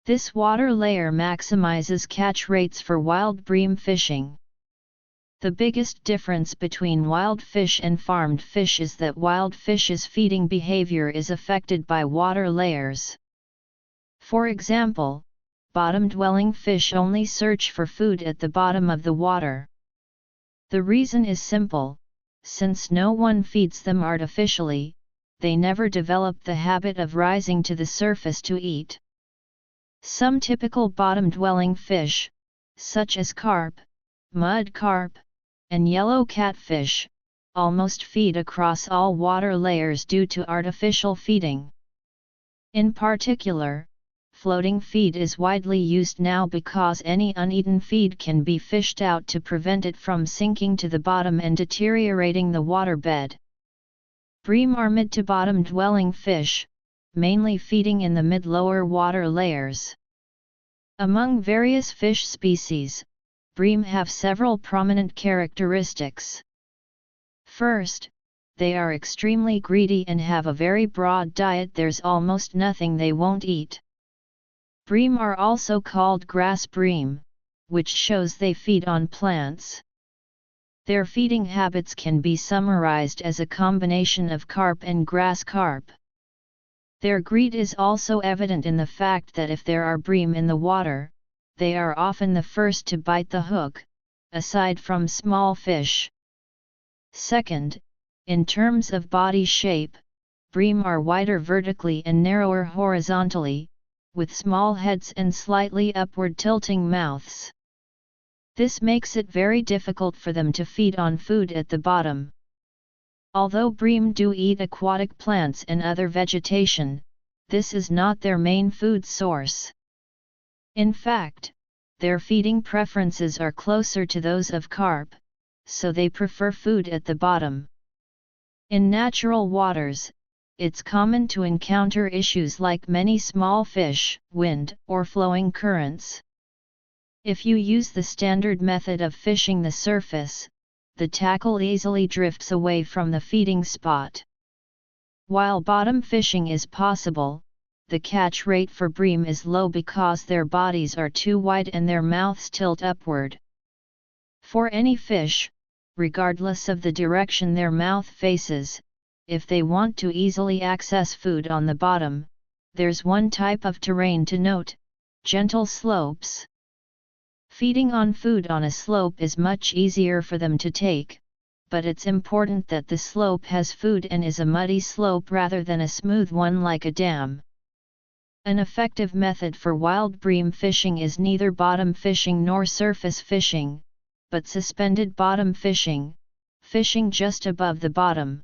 This water layer maximizes catch rates for wild bream fishing. The biggest difference between wild fish and farmed fish is that wild fish's feeding behavior is affected by water layers. For example, bottom-dwelling fish only search for food at the bottom of the water. The reason is simple: since no one feeds them artificially, they never develop the habit of rising to the surface to eat. Some typical bottom-dwelling fish, such as carp, mud carp, and yellow catfish, almost feed across all water layers due to artificial feeding. In particular, floating feed is widely used now because any uneaten feed can be fished out to prevent it from sinking to the bottom and deteriorating the waterbed. Bream are mid to bottom dwelling fish, mainly feeding in the mid-lower water layers. Among various fish species, bream have several prominent characteristics. First, they are extremely greedy and have a very broad diet. There's almost nothing they won't eat. Bream are also called grass bream, which shows they feed on plants. Their feeding habits can be summarized as a combination of carp and grass carp. Their greed is also evident in the fact that if there are bream in the water, they are often the first to bite the hook, aside from small fish. Second, in terms of body shape, bream are wider vertically and narrower horizontally, with small heads and slightly upward tilting mouths. This makes it very difficult for them to feed on food at the bottom. Although bream do eat aquatic plants and other vegetation, this is not their main food source. In fact, their feeding preferences are closer to those of carp, so they prefer food at the bottom. In natural waters, it's common to encounter issues like many small fish, wind, or flowing currents. If you use the standard method of fishing the surface, the tackle easily drifts away from the feeding spot. While bottom fishing is possible, the catch rate for bream is low because their bodies are too wide and their mouths tilt upward. For any fish, regardless of the direction their mouth faces, if they want to easily access food on the bottom, there's one type of terrain to note: gentle slopes. Feeding on food on a slope is much easier for them to take, but it's important that the slope has food and is a muddy slope rather than a smooth one like a dam. An effective method for wild bream fishing is neither bottom fishing nor surface fishing, but suspended bottom fishing, fishing just above the bottom.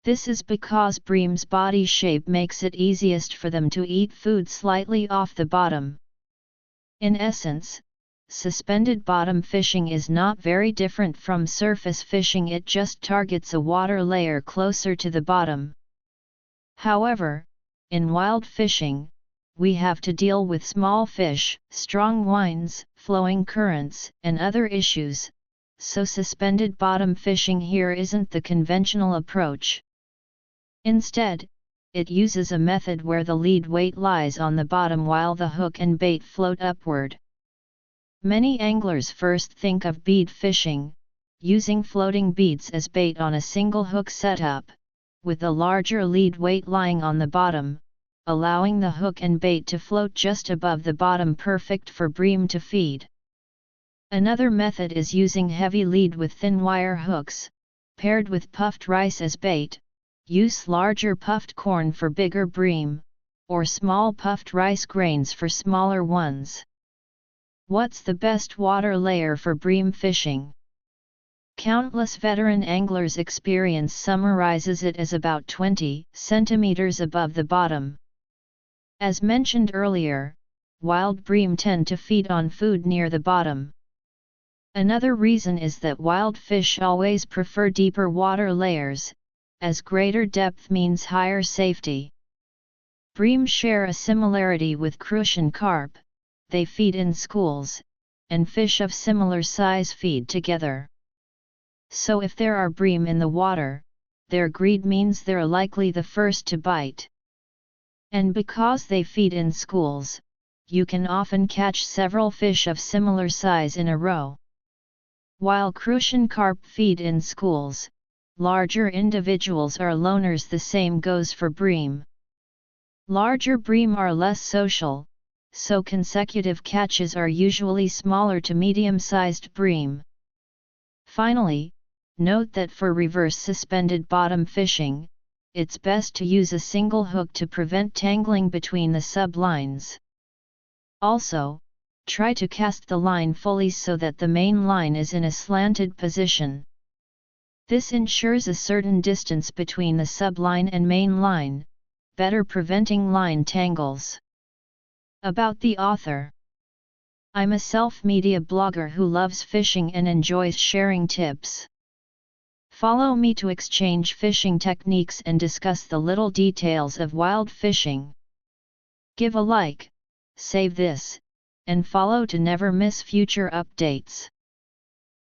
This is because bream's body shape makes it easiest for them to eat food slightly off the bottom. In essence, suspended bottom fishing is not very different from surface fishing. It just targets a water layer closer to the bottom. However, in wild fishing, we have to deal with small fish, strong winds, flowing currents, and other issues, so suspended bottom fishing here isn't the conventional approach. Instead, it uses a method where the lead weight lies on the bottom while the hook and bait float upward. Many anglers first think of bead fishing, using floating beads as bait on a single hook setup, with a larger lead weight lying on the bottom, allowing the hook and bait to float just above the bottom, perfect for bream to feed. Another method is using heavy lead with thin wire hooks, paired with puffed rice as bait. Use larger puffed corn for bigger bream, or small puffed rice grains for smaller ones. What's the best water layer for bream fishing? Countless veteran anglers' experience summarizes it as about 20 centimeters above the bottom. As mentioned earlier, wild bream tend to feed on food near the bottom. Another reason is that wild fish always prefer deeper water layers, as greater depth means higher safety. Bream share a similarity with crucian carp. They feed in schools, and fish of similar size feed together. So if there are bream in the water, their greed means they're likely the first to bite. And because they feed in schools, you can often catch several fish of similar size in a row. While crucian carp feed in schools, larger individuals are loners. The same goes for bream. Larger bream are less social, so consecutive catches are usually smaller to medium-sized bream. Finally, note that for reverse suspended bottom fishing, it's best to use a single hook to prevent tangling between the sublines. Also, try to cast the line fully so that the main line is in a slanted position. This ensures a certain distance between the subline and main line, better preventing line tangles. About the author. I'm a self-media blogger who loves fishing and enjoys sharing tips. Follow me to exchange fishing techniques and discuss the little details of wild fishing. Give a like, save this, and follow to never miss future updates.